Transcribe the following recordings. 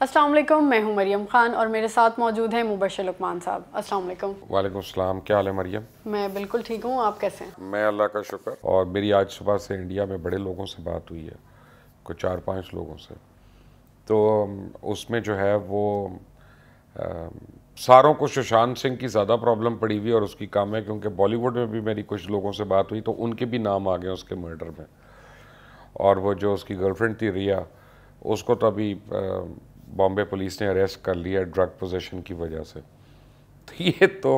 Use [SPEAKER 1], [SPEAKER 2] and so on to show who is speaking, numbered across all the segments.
[SPEAKER 1] السلام علیکم، میں ہوں مریم خان اور میرے ساتھ موجود ہیں مبشر لقمان صاحب۔ السلام علیکم۔
[SPEAKER 2] وعلیکم السلام، کیا حال ہے مریم؟
[SPEAKER 1] میں بالکل ٹھیک ہوں، آپ کیسے ہیں؟
[SPEAKER 2] میں اللہ کا شکر۔ اور میری آج صبح سے انڈیا میں بڑے لوگوں سے بات ہوئی ہے، کوئی 4-5 لوگوں سے، تو اس میں جو ہے وہ ساروں کو ششانت سنگھ کی زیادہ پرابلم پڑی ہوئی اور اس کی کام ہے، کیونکہ بالی ووڈ میں بھی میری کچھ لوگوں سے بات ہوئی تو ان کے بھی نام آ گئے اس کے مرڈر میں، اور وہ جو اس کی گرل فرینڈ تھی ریا، اس کو تو ابھی بامبے پولیس نے اریسٹ کر لیا ڈرگ پوزیشن کی وجہ سے۔ تو یہ تو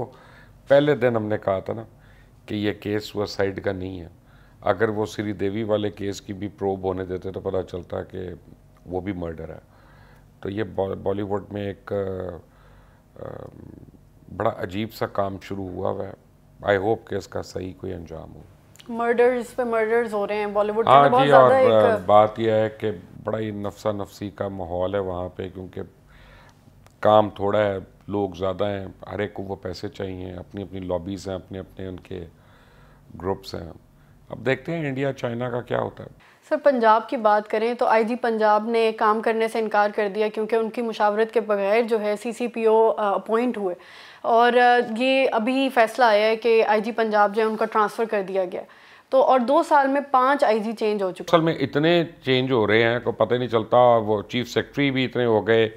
[SPEAKER 2] پہلے دن ہم نے کہا تھا نا کہ یہ کیس سوسائڈ کا نہیں ہے، اگر وہ سری دیوی والے کیس کی بھی پروب ہونے دیتے تو پتہ چلتا کہ وہ بھی مرڈر ہے۔ تو یہ بالی ووڈ میں ایک بڑا عجیب سا کام شروع ہوا ہے۔ آئی ہوپ کہ اس کا صحیح کوئی انجام ہو۔
[SPEAKER 1] مرڈرز پہ مرڈرز ہو رہے ہیں بالی ووڈ
[SPEAKER 2] ہاں
[SPEAKER 1] میں بہت
[SPEAKER 2] جی،
[SPEAKER 1] زیادہ
[SPEAKER 2] اور
[SPEAKER 1] ایک
[SPEAKER 2] بات یہ ہے کہ بڑا ہی نفسا نفسی کا ماحول ہے وہاں پہ، کیونکہ کام تھوڑا ہے، لوگ زیادہ ہیں، ہر ایک کو وہ پیسے چاہیے، اپنی اپنی لابیز ہیں، اپنے اپنے ان کے گروپس ہیں۔ اب دیکھتے ہیں انڈیا چائنا کا کیا ہوتا ہے۔
[SPEAKER 1] سر پنجاب کی بات کریں تو آئی جی پنجاب نے کام کرنے سے انکار کر دیا کیونکہ ان کی مشاورت کے بغیر جو ہے سی سی پی او اپوائنٹ ہوئے، اور یہ ابھی فیصلہ آیا ہے کہ آئی جی پنجاب جو ہے ان کا ٹرانسفر کر دیا گیا، تو اور 2 سال میں 5 آئی جی چینج ہو چکے۔
[SPEAKER 2] اصل میں اتنے چینج ہو رہے ہیں کو پتہ نہیں چلتا، وہ چیف سیکرٹری بھی اتنے ہو گئے،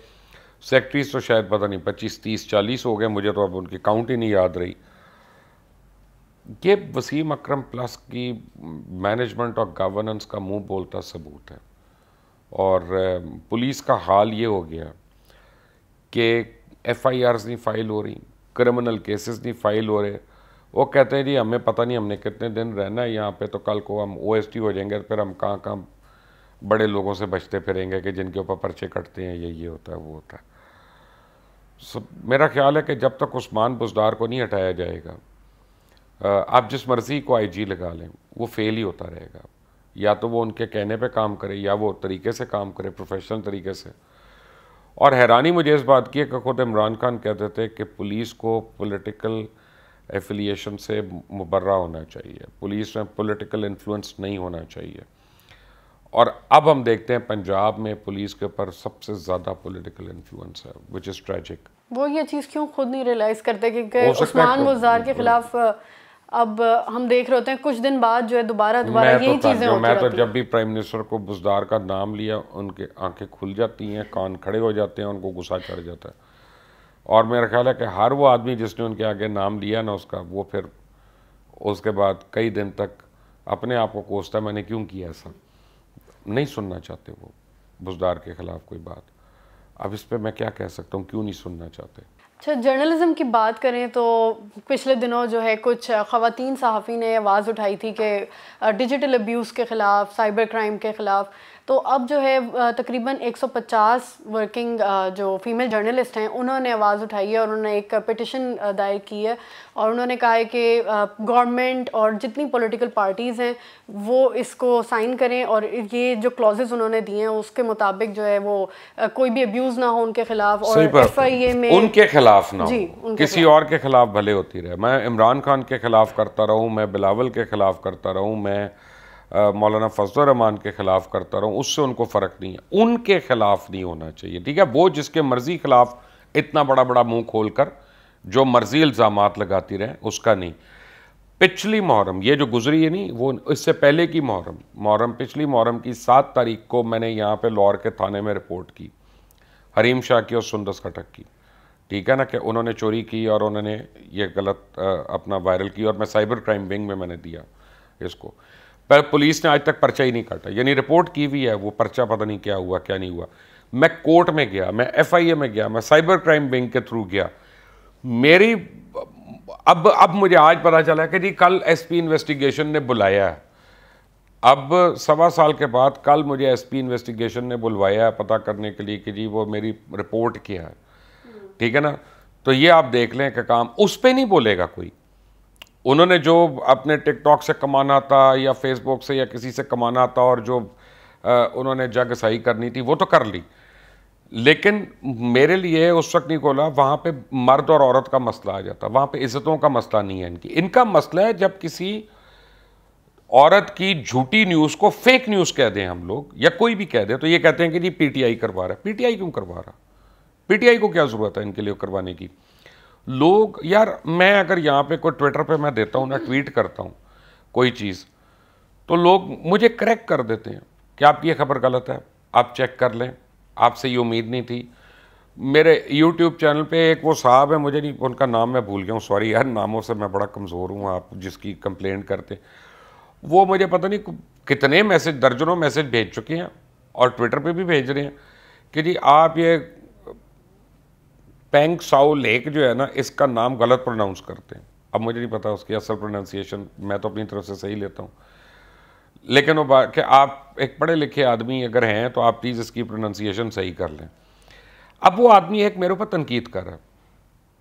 [SPEAKER 2] سیکرٹریز تو شاید پتہ نہیں 25 30 40 ہو گئے، مجھے تو اب ان کی کاؤنٹ ہی نہیں یاد رہی۔ یہ وسیم اکرم پلس کی مینجمنٹ اور گورننس کا منہ بولتا ثبوت ہے، اور پولیس کا حال یہ ہو گیا کہ ایف آئی آرز نہیں فائل ہو رہی، کرمنل کیسز نہیں فائل ہو رہے۔ وہ کہتے ہیں جی ہمیں پتہ نہیں ہم نے کتنے دن رہنا ہے یہاں پہ، تو کل کو ہم او ایس ٹی ہو جائیں گے، پھر ہم کہاں کہاں بڑے لوگوں سے بچتے پھریں گے کہ جن کے اوپر پرچے کٹتے ہیں، یہ ہوتا ہے وہ ہوتا ہے۔ میرا خیال ہے کہ جب تک عثمان بزدار کو نہیں ہٹایا جائے گا، آپ جس مرضی کو آئی جی لگا لیں وہ فیل ہی ہوتا رہے گا، یا تو وہ ان کے کہنے پہ کام کرے یا وہ طریقے سے کام کرے، پروفیشنل طریقے سے۔ اور حیرانی مجھے اس بات کی ہے کہ خود عمران خان کہتے تھے کہ پولیس کو پولیٹیکل ایفیلیشن سے مبرہ ہونا چاہیے، پولیس میں پولیٹیکل انفلوئنس نہیں ہونا چاہیے، اور اب ہم دیکھتے ہیں پنجاب میں پولیس کے اوپر سب سے زیادہ پولیٹیکل انفلوئنس ہے، وچ از ٹریجک۔
[SPEAKER 1] وہ یہ چیز کیوں خود نہیں ریلائز کرتے کہ عثمان بزدار کے خلاف اب ہم دیکھ رہے ہوتے ہیں کچھ دن بعد جو ہے دوبارہ یہی چیزیں ہوتی
[SPEAKER 2] میں تو
[SPEAKER 1] رہتی ہیں۔
[SPEAKER 2] جب بھی پرائم منسٹر کو بزدار کا نام لیا ان کے آنکھیں کھل جاتی ہیں، کان کھڑے ہو جاتے ہیں، ان کو غصہ چڑھ جاتا ہے، اور میرا خیال ہے کہ ہر وہ آدمی جس نے ان کے آگے نام لیا نا اس کا، وہ پھر اس کے بعد کئی دن تک اپنے آپ کو کوستا ہے میں نے کیوں کیا ایسا، نہیں سننا چاہتے وہ بزدار کے خلاف کوئی بات۔ اب اس پہ میں کیا کہہ سکتا ہوں، کیوں نہیں سننا چاہتے؟
[SPEAKER 1] اچھا، جرنلزم کی بات کریں تو پچھلے دنوں جو ہے کچھ خواتین صحافی نے آواز اٹھائی تھی کہ ڈیجیٹل ابیوز کے خلاف، سائبر کرائم کے خلاف، تو اب جو ہے تقریباً 150 ورکنگ جو فیمیل جرنلسٹ ہیں انہوں نے آواز اٹھائی ہے، اور انہوں نے ایک پٹیشن دائر کی ہے، اور انہوں نے کہا ہے کہ گورنمنٹ اور جتنی پولیٹیکل پارٹیز ہیں وہ اس کو سائن کریں، اور یہ جو کلوزز انہوں نے دیے ہیں اس کے مطابق جو ہے وہ کوئی بھی ابیوز نہ ہو ان کے خلاف، اور ایف آئی اے میں
[SPEAKER 2] ان کے خلاف نہ ہو، کسی اور کے خلاف بھلے ہوتی رہے۔ میں عمران خان کے خلاف کرتا رہوں، میں بلاول کے خلاف کرتا رہوں، میں مولانا فضل الرحمان کے خلاف کرتا رہوں، اس سے ان کو فرق نہیں ہے، ان کے خلاف نہیں ہونا چاہیے، ٹھیک ہے؟ وہ جس کے مرضی خلاف اتنا بڑا بڑا منہ کھول کر جو مرضی الزامات لگاتی رہے، اس کا نہیں۔ پچھلی محرم یہ جو گزری ہے نہیں، وہ اس سے پہلے کی محرم پچھلی محرم کی 7 تاریخ کو میں نے یہاں پہ لاہور کے تھانے میں رپورٹ کی، حریم شاہ کی اور سندس کھٹک کی، ٹھیک ہے نا، کہ انہوں نے چوری کی اور انہوں نے یہ غلط اپنا وائرل کی، اور میں سائبر کرائم ونگ میں نے دیا اس کو، پر پولیس نے آج تک پرچہ ہی نہیں کاٹا، یعنی رپورٹ کی ہوئی ہے، وہ پرچہ پتہ نہیں کیا ہوا کیا نہیں ہوا۔ میں کورٹ میں گیا، میں ایف آئی اے میں گیا، میں سائبر کرائم ونگ کے تھرو گیا، میری اب مجھے آج پتا چلا کہ جی کل ایس پی انویسٹیگیشن نے بلایا ہے، اب 1.25 سال کے بعد کل مجھے ایس پی انویسٹیگیشن نے بلوایا ہے پتہ کرنے کے لیے کہ جی وہ میری رپورٹ کیا ہے، ٹھیک ہے نا۔ تو یہ آپ دیکھ لیں کہ کام اس پہ نہیں بولے گا کوئی، انہوں نے جو اپنے ٹک ٹاک سے کمانا تھا یا فیس بک سے یا کسی سے کمانا تھا، اور جو انہوں نے جگ صحیح کرنی تھی وہ تو کر لی، لیکن میرے لیے اس وقت نہیں کھولا، وہاں پہ مرد اور عورت کا مسئلہ آ جاتا، وہاں پہ عزتوں کا مسئلہ نہیں ہے ان کا مسئلہ ہے جب کسی عورت کی جھوٹی نیوز کو فیک نیوز کہہ دیں ہم لوگ، یا کوئی بھی کہہ دے تو یہ کہتے ہیں کہ جی پی ٹی آئی کروا رہا ہے۔ پی ٹی آئی کیوں کروا رہا؟ پی ٹی آئی کو کیا ضرورت ہے ان کے لیے کروانے کی؟ لوگ یار میں اگر یہاں پہ کوئی ٹویٹر پہ میں دیتا ہوں نا، ٹویٹ کرتا ہوں کوئی چیز، تو لوگ مجھے کریکٹ کر دیتے ہیں کہ آپ کی یہ خبر غلط ہے، آپ چیک کر لیں، آپ سے یہ امید نہیں تھی. میرے یوٹیوب چینل پہ ایک وہ صاحب ہیں، مجھے نہیں ان کا نام میں بھول گیا ہوں، سوری یار ناموں سے میں بڑا کمزور ہوں، آپ جس کی کمپلینٹ کرتے، وہ مجھے پتہ نہیں کتنے میسج، درجنوں میسج بھیج چکے ہیں اور ٹویٹر پہ بھی بھیج رہے ہیں کہ جی آپ یہ پینگ ساؤ لیک جو ہے نا اس کا نام غلط پروناؤنس کرتے ہیں. اب مجھے نہیں پتا اس کی اصل پروننسیشن، میں تو اپنی طرف سے صحیح لیتا ہوں، لیکن وہ بات کہ آپ ایک پڑھے لکھے آدمی اگر ہیں تو آپ پلیز اس کی پروننسیشن صحیح کر لیں. اب وہ آدمی ایک میرے اوپر تنقید کر رہا ہے،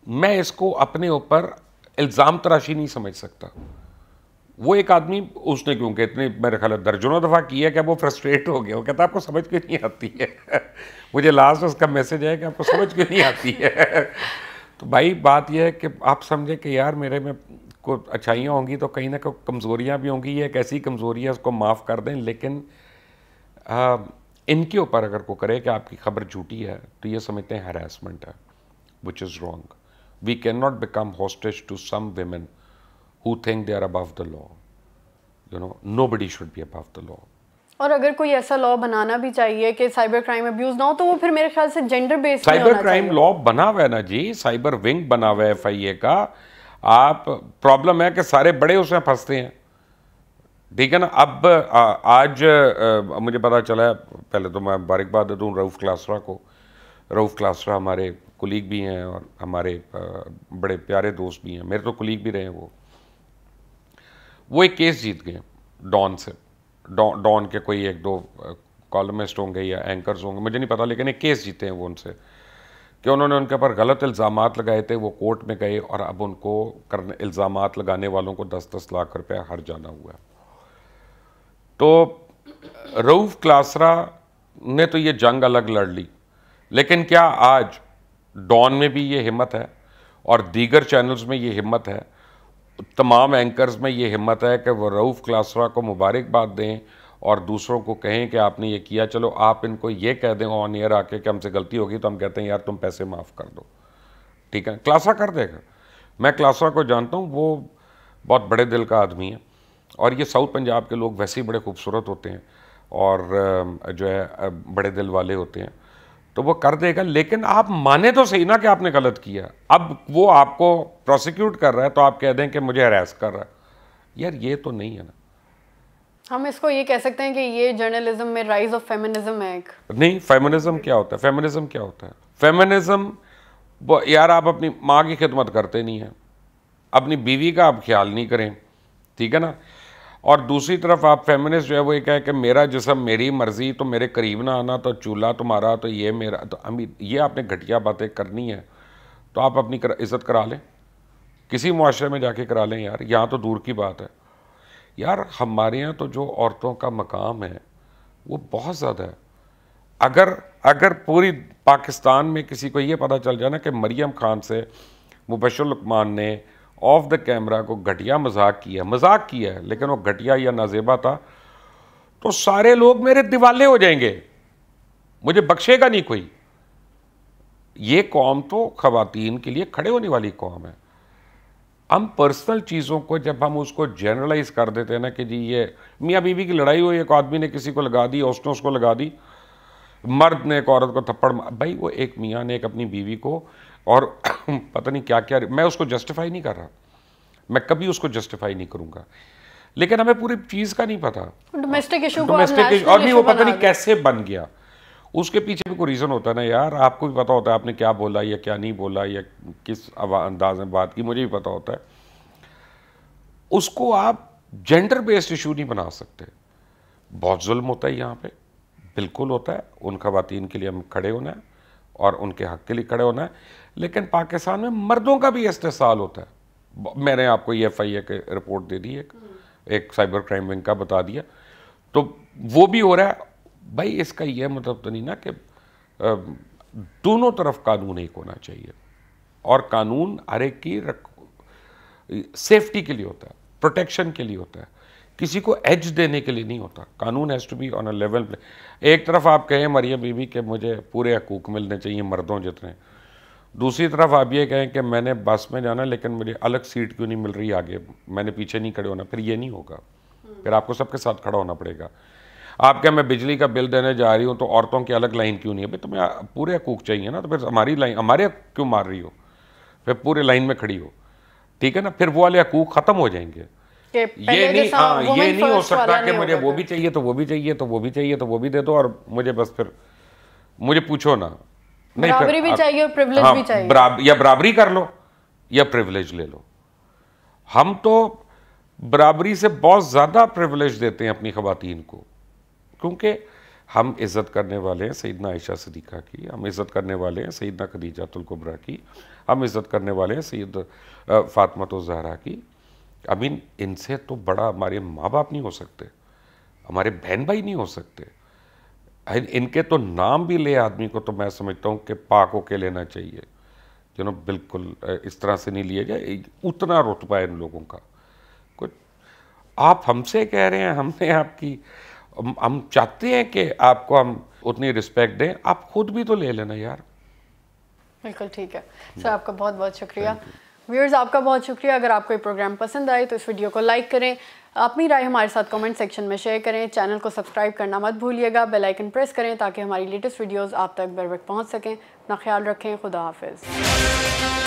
[SPEAKER 2] میں اس کو اپنے اوپر الزام تراشی نہیں سمجھ سکتا. وہ ایک آدمی اس نے کیونکہ اتنے میرے خیال درجنوں دفعہ کی ہے کہ وہ فرسٹریٹ ہو گیا، وہ کہتا ہے آپ کو سمجھ کیوں نہیں آتی ہے. مجھے لاسٹ اس کا میسج ہے کہ آپ کو سمجھ کیوں نہیں آتی ہے. تو بھائی بات یہ ہے کہ آپ سمجھیں کہ یار میرے میں کوئی اچھائیاں ہوں گی تو کہیں نہ کہیں کمزوریاں بھی ہوں گی، یہ ایک ایسی کمزوری ہے اس کو معاف کر دیں. لیکن ان کے اوپر اگر کوئی کرے کہ آپ کی خبر جھوٹی ہے تو یہ سمجھتے ہیں ہراسمنٹ ہے، which is wrong. We cannot become hostage to some women who think they are above the law. You know, nobody should be above the law.
[SPEAKER 1] اور اگر کوئی ایسا لا بنانا بھی چاہیے کہ سائبر کرائم ابیوز نہ ہو تو وہ پھر میرے خیال سے جینڈر بیسڈ نہیں ہونا چاہیے.
[SPEAKER 2] سائبر کرائم لا بنا ہوا ہے نا جی، سائبر ونگ بنا ہوا ہے ایف آئی اے کا. آپ پرابلم ہے کہ سارے بڑے اس میں پھنستے ہیں، ٹھیک ہے نا. اب آج مجھے پتا چلا ہے، پہلے تو میں مبارکباد دوں رؤف کلاسرا کو. رؤف کلاسرا ہمارے کولیگ بھی ہیں اور ہمارے بڑے پیارے دوست بھی ہیں، میرے تو کولیگ بھی رہے ہیں. وہ ایک کیس جیت گئے ڈان سے. ڈان کے کوئی ایک دو کالمسٹ ہوں گے یا اینکرز ہوں گے، مجھے نہیں پتا، لیکن ایک کیس جیتے ہیں وہ ان سے کہ انہوں نے ان کے اوپر غلط الزامات لگائے تھے. وہ کورٹ میں گئے اور اب ان کو الزامات لگانے والوں کو 10-10 لاکھ روپے ہر جانا ہوا ہے. تو رؤف کلاسرا نے تو یہ جنگ الگ لڑ لی، لیکن کیا آج ڈان میں بھی یہ ہمت ہے اور دیگر چینلز میں یہ ہمت ہے، تمام اینکرز میں یہ ہمت ہے کہ وہ رؤف کلاسرا کو مبارکباد دیں اور دوسروں کو کہیں کہ آپ نے یہ کیا؟ چلو آپ ان کو یہ کہہ دیں آن ایئر آ کے کہ ہم سے غلطی ہوگی تو ہم کہتے ہیں یار تم پیسے معاف کر دو، ٹھیک ہے. کلاسرا کر دے گا، میں کلاسرا کو جانتا ہوں، وہ بہت بڑے دل کا آدمی ہے اور یہ ساؤتھ پنجاب کے لوگ ویسے ہی بڑے خوبصورت ہوتے ہیں اور جو ہے بڑے دل والے ہوتے ہیں، تو وہ کر دے گا. لیکن آپ مانے تو صحیح نا کہ آپ نے غلط کیا. اب وہ آپ کو پروسیکیوٹ کر رہا ہے تو آپ کہہ دیں کہ مجھے ہراس کر رہا ہے، یار یہ تو نہیں ہے نا.
[SPEAKER 1] ہم اس کو یہ کہہ سکتے ہیں کہ یہ جرنلزم میں رائز آف فیمنزم ہے. ایک نہیں،
[SPEAKER 2] فیمنزم کیا ہوتا ہے؟ فیمنزم کیا ہوتا ہے؟ فیمنزم یار آپ اپنی ماں کی خدمت کرتے نہیں ہیں، اپنی بیوی کا آپ خیال نہیں کریں، ٹھیک ہے نا. اور دوسری طرف آپ فیمنسٹ جو ہے وہ یہ کہے کہ میرا جسم میری مرضی، تو میرے قریب نہ آنا، تو چولہا تمہارا، تو یہ میرا. تو یہ آپ نے گھٹیا باتیں کرنی ہے تو آپ اپنی عزت کرا لیں، کسی معاشرے میں جا کے کرا لیں یار، یہاں تو دور کی بات ہے. یار ہمارے یہاں تو جو عورتوں کا مقام ہے وہ بہت زیادہ ہے. اگر پوری پاکستان میں کسی کو یہ پتہ چل جائے نا کہ مریم خان سے مبشر لقمان نے آف دا کیمرہ کو گھٹیا مذاق کیا ہے لیکن وہ گھٹیا یا نازیبا تھا، تو سارے لوگ میرے دیوالے ہو جائیں گے، مجھے بخشے گا نہیں کوئی. یہ قوم تو خواتین کے لیے کھڑے ہونے والی قوم ہے. ہم پرسنل چیزوں کو جب ہم اس کو جنرلائز کر دیتے ہیں نا کہ جی یہ میاں بیوی کی لڑائی ہوئی، ایک آدمی نے کسی کو لگا دی، اس نے اس کو لگا دی، مرد نے ایک عورت کو تھپڑ بھائی وہ ایک میاں نے ایک اپنی بیوی کو، اور پتہ نہیں کیا کیا، میں اس کو جسٹیفائی نہیں کر رہا، میں کبھی اس کو جسٹیفائی نہیں کروں گا، لیکن ہمیں پوری چیز کا نہیں پتا.
[SPEAKER 1] ڈومیسٹک ایشو
[SPEAKER 2] اور بھی وہ پتہ نہیں کیسے بن گیا، اس کے پیچھے بھی کوئی ریزن ہوتا ہے نا یار. آپ کو بھی پتا ہوتا ہے آپ نے کیا بولا یا کیا نہیں بولا یا کس انداز میں بات کی، مجھے بھی پتا ہوتا ہے. اس کو آپ جینڈر بیسڈ ایشو نہیں بنا سکتے. بہت ظلم ہوتا ہے یہاں پہ، بالکل ہوتا ہے. ان خواتین کے لیے ہم کھڑے ہونا ہے اور ان کے حق کے لیے کھڑے ہونا ہے، لیکن پاکستان میں مردوں کا بھی استحصال ہوتا ہے. میں نے آپ کو یہ ایف آئی اے کے رپورٹ دے دی، ایک سائبر کرائم ونگ کا بتا دیا، تو وہ بھی ہو رہا ہے. بھائی اس کا یہ مطلب تو نہیں نا کہ دونوں طرف قانون ایک ہونا چاہیے، اور قانون ہر ایک کی سیفٹی کے لیے ہوتا ہے، پروٹیکشن کے لیے ہوتا ہے. کسی کو ایج دینے کے لیے نہیں ہوتا. قانون has to be on a level پہ. ایک طرف آپ کہیں مریم بی بی کہ مجھے پورے حقوق ملنے چاہیے مردوں جتنے, دوسری طرف آپ یہ کہیں کہ میں نے بس میں جانا لیکن مجھے الگ سیٹ کیوں نہیں مل رہی آگے, میں نے پیچھے نہیں کھڑے ہونا. پھر یہ نہیں ہوگا, پھر آپ کو سب کے ساتھ کھڑا ہونا پڑے گا. آپ کہ میں بجلی کا بل دینے جا رہی ہوں تو عورتوں کی الگ لائن کیوں نہیں ہے؟ بھائی تمہیں پورے حقوق چاہیے نا, تو پھر ہماری لائن, ہمارے حقوق کیوں مار رہی ہو؟ پھر پورے لائن میں کھڑی ہو, ٹھیک ہے نا, پھر وہ والے حقوق ختم ہو جائیں گے. یہ نہیں ہو سکتا کہ مجھے وہ بھی چاہیے تو وہ بھی چاہیے تو وہ بھی چاہیے تو وہ بھی دے دو اور مجھے بس پھر مجھے پوچھو نا. نہیں,
[SPEAKER 1] برابری بھی چاہیے اور پریولیج بھی چاہیے.
[SPEAKER 2] یا برابری کر لو یا پریولیج لے لو. ہم تو برابری سے بہت زیادہ پریولیج دیتے ہیں اپنی خواتین کو, کیونکہ ہم عزت کرنے والے ہیں سیدنا عائشہ صدیقہ کی, ہم عزت کرنے والے ہیں سیدنا خدیجۃ الکبریٰ کی, ہم عزت کرنے والے ہیں سید فاطمۃ الزہرا کی. امین ان سے تو بڑا ہمارے ماں باپ نہیں ہو سکتے, ہمارے بہن بھائی نہیں ہو سکتے. ان کے تو نام بھی لے آدمی کو تو میں سمجھتا ہوں کہ پاک ہو کے لینا چاہیے, بالکل اس طرح سے نہیں لیا جائے. اتنا رتبہ ہے ان لوگوں کا. کچھ آپ ہم سے کہہ رہے ہیں, ہم نے آپ کی, ہم چاہتے ہیں کہ آپ کو ہم اتنی رسپیکٹ دیں, آپ خود بھی تو لے لینا یار.
[SPEAKER 1] بالکل ٹھیک ہے سر, آپ کا بہت بہت شکریہ. ویورز آپ کا بہت شکریہ. اگر آپ کو یہ پروگرام پسند آئے تو اس ویڈیو کو لائک کریں, اپنی رائے ہمارے ساتھ کمنٹ سیکشن میں شیئر کریں, چینل کو سبسکرائب کرنا مت بھولیے گا, بیل آئیکن پریس کریں تاکہ ہماری لیٹسٹ ویڈیوز آپ تک بر وقت پہنچ سکیں. اپنا خیال رکھیں, خدا حافظ.